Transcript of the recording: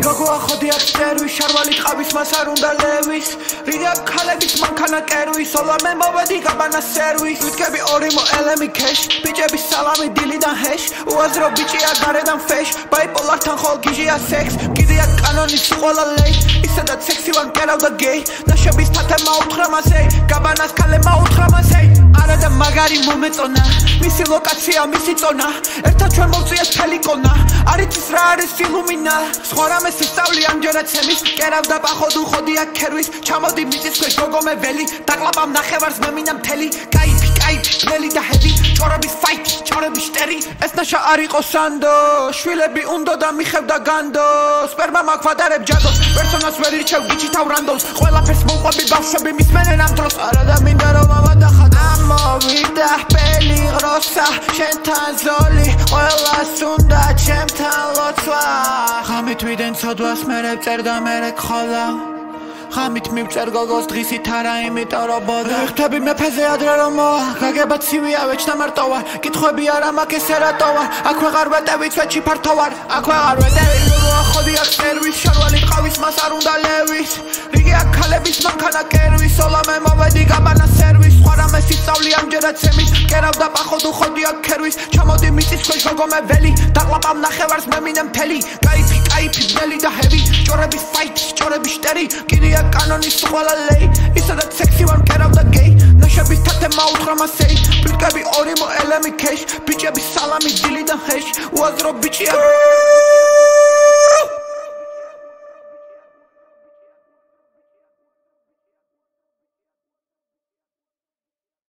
გოგო ახოდი აქ წერვის შარვალი ყავის მას არ უნდა ლევის რიდა ქალების მანქანა კერვის სოლამე მოვედი გაბანა სერვის ვიტკები ორი მოელემი ქეშ ბიჭების სალამი დილიდან ჰეშ უაზრო ბიჭია გარედან ფეშ ბაიპოლართან ხოლ გიჟია სექს კიდია კანონის ყველა ლეი ისედაც სექსი ვარ კერავდა გეი ნაშების თათე მაუთხრა მასე გაბანას ქალე მაუთხრა მასე არა და მაგარი მომეწონა მისი ლოკაცია მისი წონა ერთად ჩვენ მოვწიეს მთელი კონა არიცის რა არის ილუმინა სხვა რამე სისწავლე ამჯერად ცემის კერავდა პახოდუ ხოდია ქერვის ჩამოდი მიწის ქვეშ გოგო მე ველი დაკლაპამ ნახევარს მე მინდა მთელი кайფი ბელი და ჰედი ჭორების ფაითი ჭორების შტერი ეს ნაშა არ იყო სანდო შვილები უნდა და მიხევდა განდო სპერმა მაგვადარებ ჯადოს პერსონას ვერ ირჩევ გიჩითავ რანდოს ყველაფერს მოყვები ბავშვები მისმენენ ამ დროს არა და მინდა რომ ავადახად ამოვიდა ბელი ღროსა შენთან ზოლი ყველას უნდა ჩემთან ლოცვა ღამით ვიდენ ცოდვას მერე წერ და მერე ხოლა ღამით მივწერ გოგოს დღისით არა იმიტომ რომ ბოდა ხტები მეფეზე ადრე რომ მოა გაგება ცივია ვეჩნა მარტოა კითხვები არა მაქვს ესე რატოა აქ ვეღარ ვეტევი ცვეთში ფართო ვარ აქ ვეღარ ვეტევი გოგო ახოდი აქ წერვის შარვალი ყავის მას არ უნდა ლევის რიგი აქ ქალების მანქანა კერვის სოლამე მოვედი გაბანა სერვის სხვა რამე სისწავლე ამჯერად ცემის კერავდა პახოდუ ხოდი აქ ქერვის ჩამოდი მიწის ქვეშ გოგო მე ველი დაკლაპამ ნახევარს მე მინდა მთელი кайფი ბელი და ჰევი ჭორების ფაითი ჭორების შტერი კიდია კანონის ყველა ლეი ისედაც სექსი ვარ კერავდა გეი ნაშების თათე მაუთხრა მასე ბიჭები ორი მოელემი ქეშ ბიჭების სალამი დილიდან ჰეშ უაზრო ბიჭია